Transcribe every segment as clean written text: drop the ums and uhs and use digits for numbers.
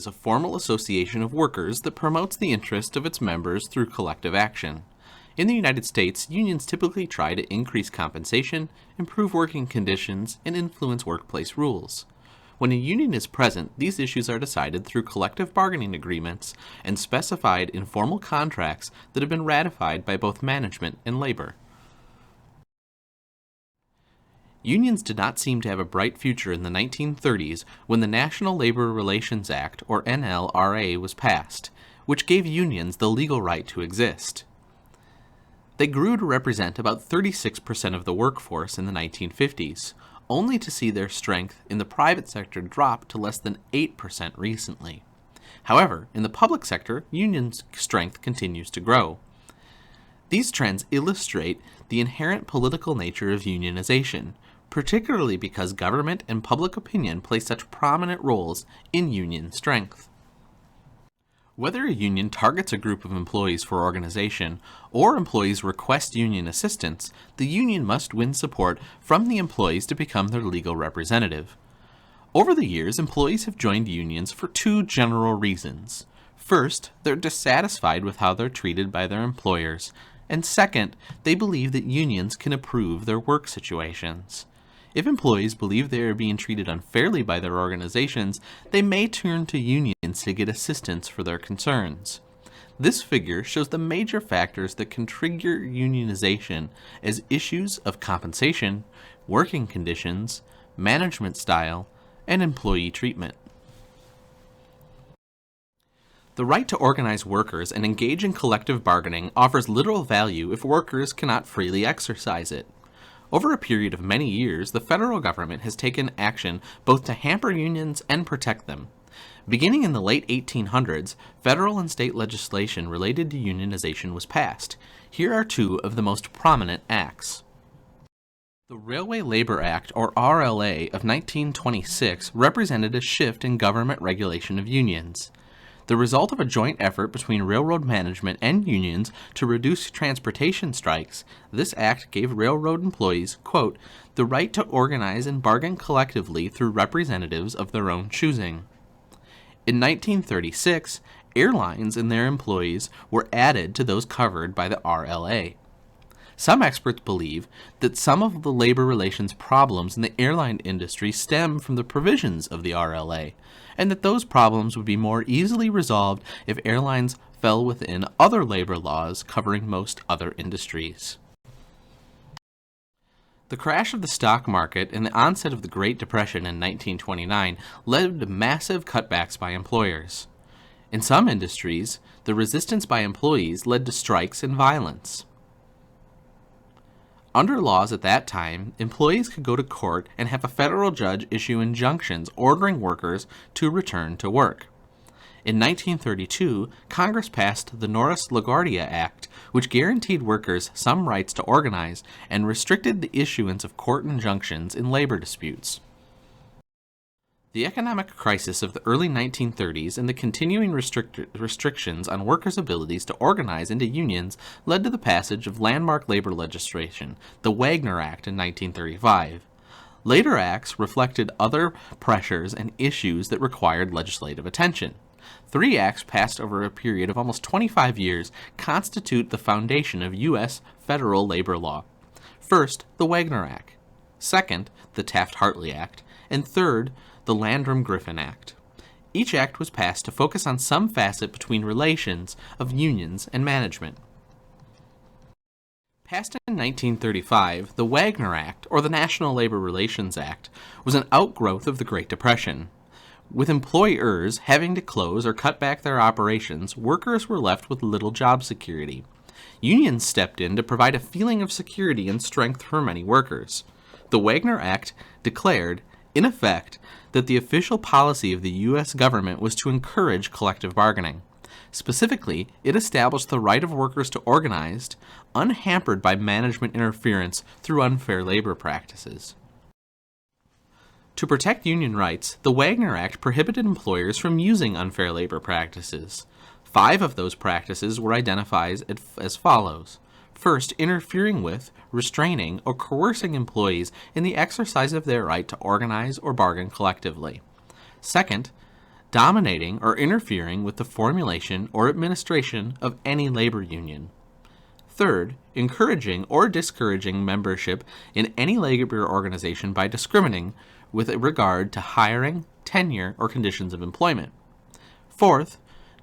is a formal association of workers that promotes the interest of its members through collective action. In the United States, unions typically try to increase compensation, improve working conditions, and influence workplace rules. When a union is present, these issues are decided through collective bargaining agreements and specified in formal contracts that have been ratified by both management and labor. Unions did not seem to have a bright future in the 1930s when the National Labor Relations Act, or NLRA, was passed, which gave unions the legal right to exist. They grew to represent about 36% of the workforce in the 1950s, only to see their strength in the private sector drop to less than 8% recently. However, in the public sector, unions' strength continues to grow. These trends illustrate the inherent political nature of unionization, particularly because government and public opinion play such prominent roles in union strength. Whether a union targets a group of employees for organization or employees request union assistance, the union must win support from the employees to become their legal representative. Over the years, employees have joined unions for two general reasons. First, they're dissatisfied with how they're treated by their employers, and second, they believe that unions can improve their work situations. If employees believe they are being treated unfairly by their organizations, they may turn to unions to get assistance for their concerns. This figure shows the major factors that can trigger unionization as issues of compensation, working conditions, management style, and employee treatment. The right to organize workers and engage in collective bargaining offers little value if workers cannot freely exercise it. Over a period of many years, the federal government has taken action both to hamper unions and protect them. Beginning in the late 1800s, federal and state legislation related to unionization was passed. Here are two of the most prominent acts. The Railway Labor Act, or RLA, of 1926 represented a shift in government regulation of unions. The result of a joint effort between railroad management and unions to reduce transportation strikes, this act gave railroad employees, quote, the right to organize and bargain collectively through representatives of their own choosing. In 1936, airlines and their employees were added to those covered by the RLA. Some experts believe that some of the labor relations problems in the airline industry stem from the provisions of the RLA, and that those problems would be more easily resolved if airlines fell within other labor laws covering most other industries. The crash of the stock market and the onset of the Great Depression in 1929 led to massive cutbacks by employers. In some industries, the resistance by employees led to strikes and violence. Under laws at that time, employees could go to court and have a federal judge issue injunctions ordering workers to return to work. In 1932, Congress passed the Norris-LaGuardia Act, which guaranteed workers some rights to organize and restricted the issuance of court injunctions in labor disputes. The economic crisis of the early 1930s and the continuing restrictions on workers' abilities to organize into unions led to the passage of landmark labor legislation, the Wagner Act in 1935. Later acts reflected other pressures and issues that required legislative attention. 3 acts passed over a period of almost 25 years constitute the foundation of U.S. federal labor law. First, the Wagner Act. Second, the Taft-Hartley Act. And third, the Landrum-Griffin Act. Each act was passed to focus on some facet between relations of unions and management. Passed in 1935, the Wagner Act, or the National Labor Relations Act, was an outgrowth of the Great Depression. With employers having to close or cut back their operations, workers were left with little job security. Unions stepped in to provide a feeling of security and strength for many workers. The Wagner Act declared, in effect, that the official policy of the U.S. government was to encourage collective bargaining. Specifically, it established the right of workers to organize, unhampered by management interference through unfair labor practices. To protect union rights, the Wagner Act prohibited employers from using unfair labor practices. 5 of those practices were identified as follows. First, interfering with, restraining, or coercing employees in the exercise of their right to organize or bargain collectively. Second, dominating or interfering with the formulation or administration of any labor union. Third, encouraging or discouraging membership in any labor organization by discriminating with regard to hiring, tenure, or conditions of employment. Fourth,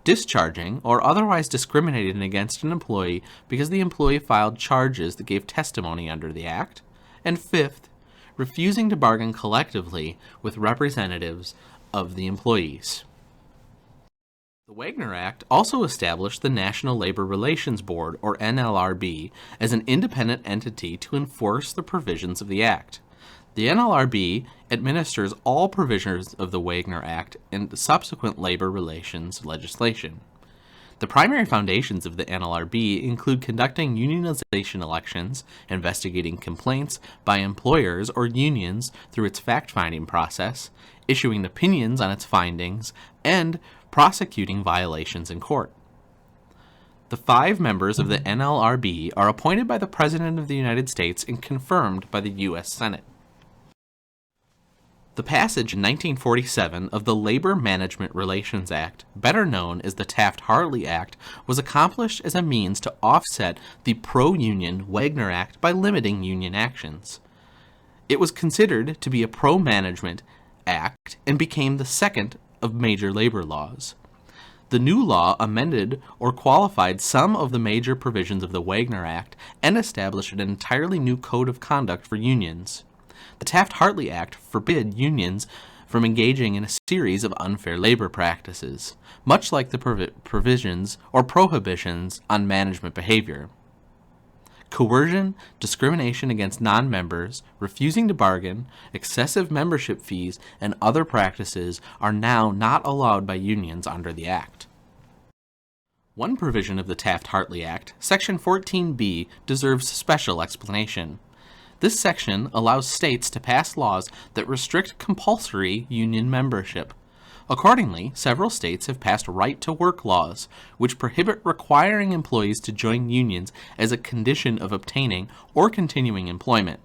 discharging or otherwise discriminating against an employee because the employee filed charges that gave testimony under the Act. And fifth, refusing to bargain collectively with representatives of the employees. The Wagner Act also established the National Labor Relations Board, or NLRB, as an independent entity to enforce the provisions of the Act. The NLRB administers all provisions of the Wagner Act and the subsequent labor relations legislation. The primary foundations of the NLRB include conducting unionization elections, investigating complaints by employers or unions through its fact-finding process, issuing opinions on its findings, and prosecuting violations in court. The 5 members of the NLRB are appointed by the President of the United States and confirmed by the U.S. Senate. The passage in 1947 of the Labor Management Relations Act, better known as the Taft-Hartley Act, was accomplished as a means to offset the pro-union Wagner Act by limiting union actions. It was considered to be a pro-management act and became the second of major labor laws. The new law amended or qualified some of the major provisions of the Wagner Act and established an entirely new code of conduct for unions. The Taft-Hartley Act forbid unions from engaging in a series of unfair labor practices, much like the provisions or prohibitions on management behavior. Coercion, discrimination against non-members, refusing to bargain, excessive membership fees, and other practices are now not allowed by unions under the Act. One provision of the Taft-Hartley Act, Section 14B, deserves special explanation. This section allows states to pass laws that restrict compulsory union membership. Accordingly, several states have passed right-to-work laws, which prohibit requiring employees to join unions as a condition of obtaining or continuing employment.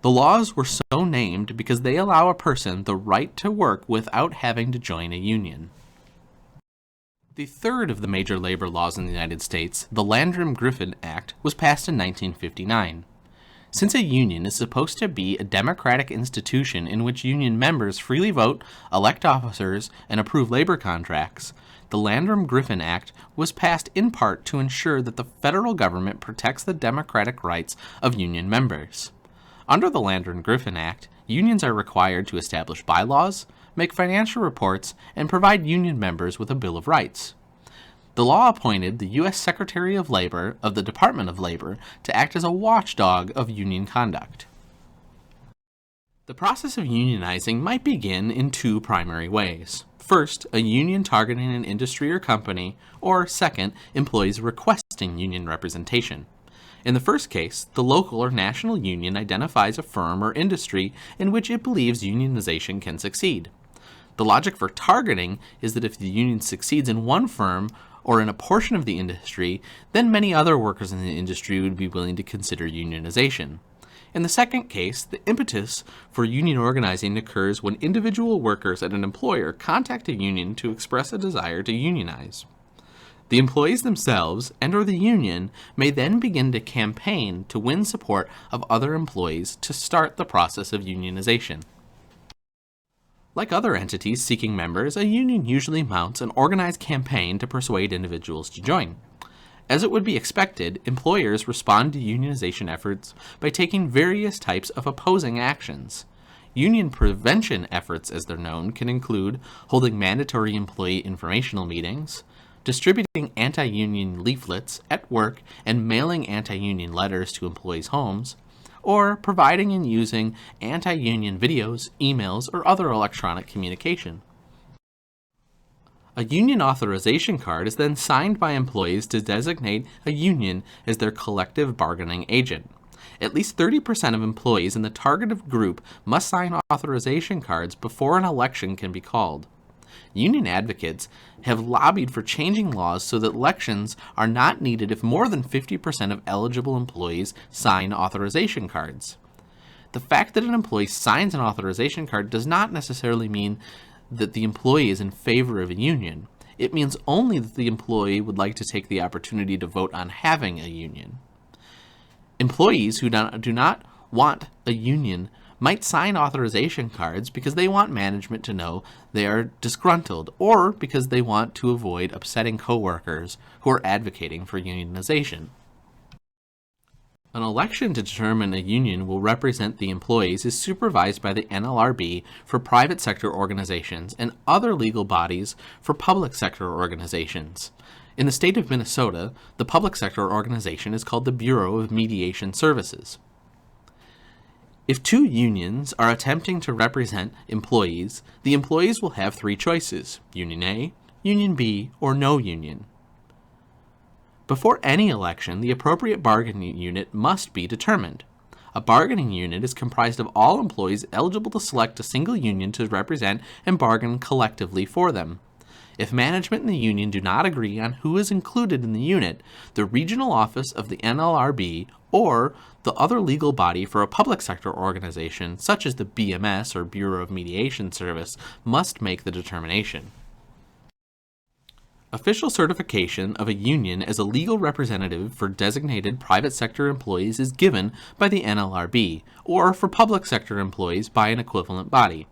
The laws were so named because they allow a person the right to work without having to join a union. The third of the major labor laws in the United States, the Landrum-Griffin Act, was passed in 1959. Since a union is supposed to be a democratic institution in which union members freely vote, elect officers, and approve labor contracts, the Landrum-Griffin Act was passed in part to ensure that the federal government protects the democratic rights of union members. Under the Landrum-Griffin Act, unions are required to establish bylaws, make financial reports, and provide union members with a Bill of Rights. The law appointed the U.S. Secretary of Labor of the Department of Labor to act as a watchdog of union conduct. The process of unionizing might begin in 2 primary ways. First, a union targeting an industry or company, or second, employees requesting union representation. In the first case, the local or national union identifies a firm or industry in which it believes unionization can succeed. The logic for targeting is that if the union succeeds in one firm or in a portion of the industry, then many other workers in the industry would be willing to consider unionization. In the second case, the impetus for union organizing occurs when individual workers at an employer contact a union to express a desire to unionize. The employees themselves and/or the union may then begin to campaign to win support of other employees to start the process of unionization. Like other entities seeking members, a union usually mounts an organized campaign to persuade individuals to join. As it would be expected, employers respond to unionization efforts by taking various types of opposing actions. Union prevention efforts, as they're known, can include holding mandatory employee informational meetings, distributing anti-union leaflets at work and mailing anti-union letters to employees' homes, or providing and using anti-union videos, emails, or other electronic communication. A union authorization card is then signed by employees to designate a union as their collective bargaining agent. At least 30% of employees in the targeted group must sign authorization cards before an election can be called. Union advocates have lobbied for changing laws so that elections are not needed if more than 50% of eligible employees sign authorization cards. The fact that an employee signs an authorization card does not necessarily mean that the employee is in favor of a union. It means only that the employee would like to take the opportunity to vote on having a union. Employees who do not want a union might sign authorization cards because they want management to know they are disgruntled, or because they want to avoid upsetting coworkers who are advocating for unionization. An election to determine a union will represent the employees is supervised by the NLRB for private sector organizations and other legal bodies for public sector organizations. In the state of Minnesota, the public sector organization is called the Bureau of Mediation Services. If two unions are attempting to represent employees, the employees will have three choices: Union A, Union B, or no union. Before any election, the appropriate bargaining unit must be determined. A bargaining unit is comprised of all employees eligible to select a single union to represent and bargain collectively for them. If management and the union do not agree on who is included in the unit, the regional office of the NLRB or the other legal body for a public sector organization, such as the BMS or Bureau of Mediation Service, must make the determination. Official certification of a union as a legal representative for designated private sector employees is given by the NLRB, or for public sector employees by an equivalent body.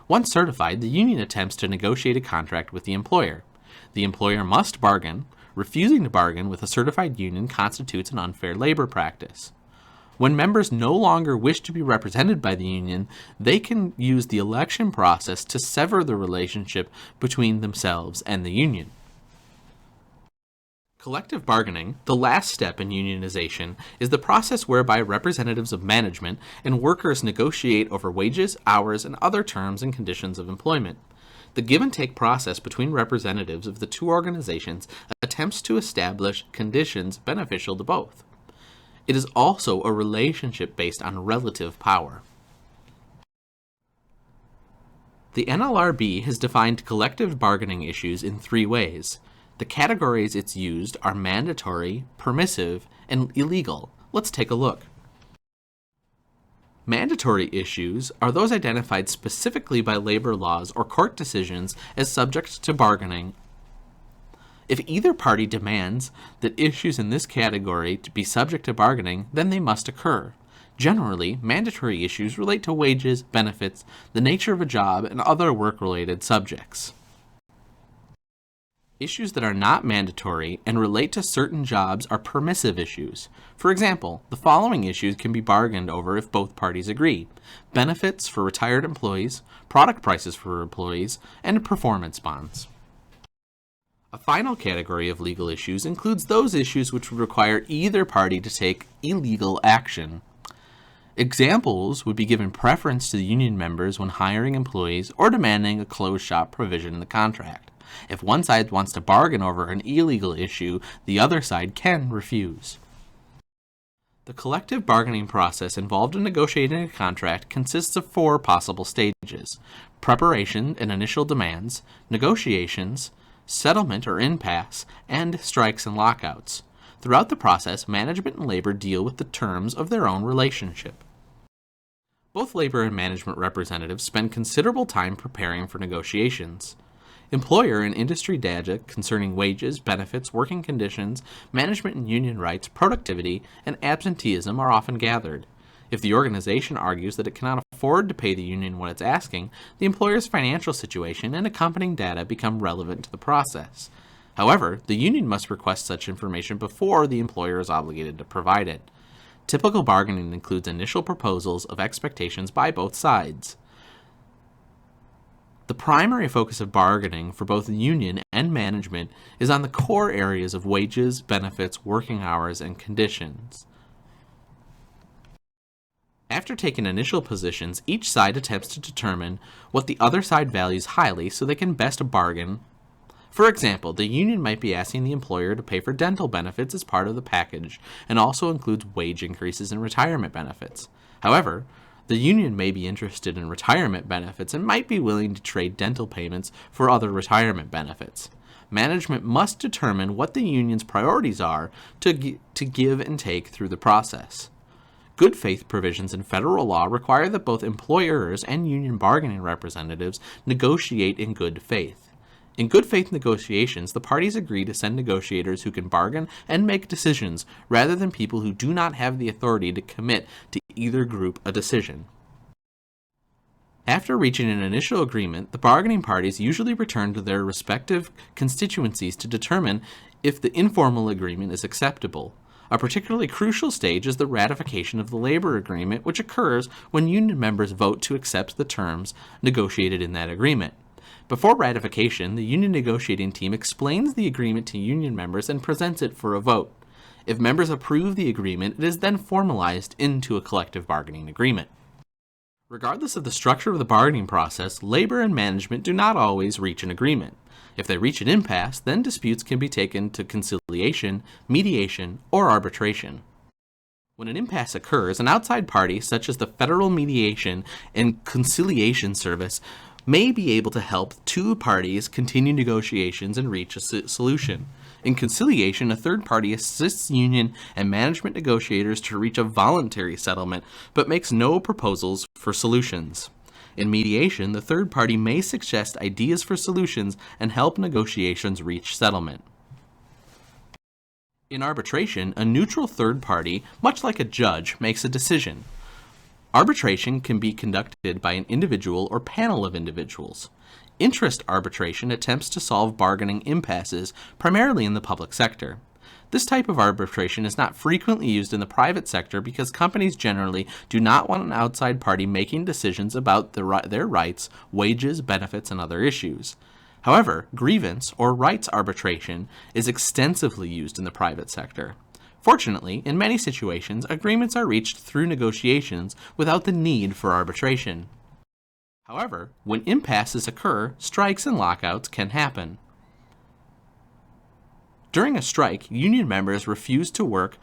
Once certified, the union attempts to negotiate a contract with the employer. The employer must bargain. Refusing to bargain with a certified union constitutes an unfair labor practice. When members no longer wish to be represented by the union, they can use the election process to sever the relationship between themselves and the union. Collective bargaining, the last step in unionization, is the process whereby representatives of management and workers negotiate over wages, hours, and other terms and conditions of employment. The give-and-take process between representatives of the two organizations attempts to establish conditions beneficial to both. It is also a relationship based on relative power. The NLRB has defined collective bargaining issues in three ways. The categories it's used are mandatory, permissive, and illegal. Let's take a look. Mandatory issues are those identified specifically by labor laws or court decisions as subject to bargaining. If either party demands that issues in this category to be subject to bargaining, then they must occur. Generally, mandatory issues relate to wages, benefits, the nature of a job, and other work-related subjects. Issues that are not mandatory and relate to certain jobs are permissive issues. For example, the following issues can be bargained over if both parties agree: benefits for retired employees, product prices for employees, and performance bonds. A final category of legal issues includes those issues which would require either party to take illegal action. Examples would be given preference to the union members when hiring employees or demanding a closed shop provision in the contract. If one side wants to bargain over an illegal issue, the other side can refuse. The collective bargaining process involved in negotiating a contract consists of four possible stages: preparation and initial demands, negotiations, settlement or impasse, and strikes and lockouts. Throughout the process, management and labor deal with the terms of their own relationship. Both labor and management representatives spend considerable time preparing for negotiations. Employer and industry data concerning wages, benefits, working conditions, management and union rights, productivity, and absenteeism are often gathered. If the organization argues that it cannot afford to pay the union what it's asking, the employer's financial situation and accompanying data become relevant to the process. However, the union must request such information before the employer is obligated to provide it. Typical bargaining includes initial proposals of expectations by both sides. The primary focus of bargaining for both the union and management is on the core areas of wages, benefits, working hours, and conditions. After taking initial positions, each side attempts to determine what the other side values highly so they can best bargain. For example, the union might be asking the employer to pay for dental benefits as part of the package and also includes wage increases and retirement benefits. However, the union may be interested in retirement benefits and might be willing to trade dental payments for other retirement benefits. Management must determine what the union's priorities are to give and take through the process. Good faith provisions in federal law require that both employers and union bargaining representatives negotiate in good faith. In good faith negotiations, the parties agree to send negotiators who can bargain and make decisions, rather than people who do not have the authority to commit to either group a decision. After reaching an initial agreement, the bargaining parties usually return to their respective constituencies to determine if the informal agreement is acceptable. A particularly crucial stage is the ratification of the labor agreement, which occurs when union members vote to accept the terms negotiated in that agreement. Before ratification, the union negotiating team explains the agreement to union members and presents it for a vote. If members approve the agreement, it is then formalized into a collective bargaining agreement. Regardless of the structure of the bargaining process, labor and management do not always reach an agreement. If they reach an impasse, then disputes can be taken to conciliation, mediation, or arbitration. When an impasse occurs, an outside party, such as the Federal Mediation and Conciliation Service, may be able to help two parties continue negotiations and reach a solution. In conciliation, a third party assists union and management negotiators to reach a voluntary settlement, but makes no proposals for solutions. In mediation, the third party may suggest ideas for solutions and help negotiations reach settlement. In arbitration, a neutral third party, much like a judge, makes a decision. Arbitration can be conducted by an individual or panel of individuals. Interest arbitration attempts to solve bargaining impasses, primarily in the public sector. This type of arbitration is not frequently used in the private sector because companies generally do not want an outside party making decisions about their rights, wages, benefits, and other issues. However, grievance or rights arbitration is extensively used in the private sector. Fortunately, in many situations, agreements are reached through negotiations without the need for arbitration. However, when impasses occur, strikes and lockouts can happen. During a strike, union members refuse to work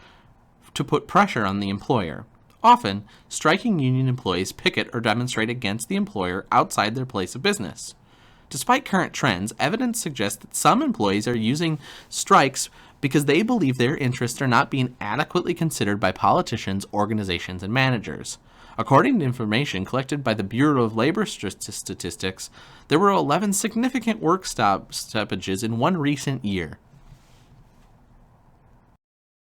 to put pressure on the employer. Often, striking union employees picket or demonstrate against the employer outside their place of business. Despite current trends, evidence suggests that some employees are using strikes because they believe their interests are not being adequately considered by politicians, organizations, and managers. According to information collected by the Bureau of Labor Statistics, there were 11 significant work stoppages in one recent year.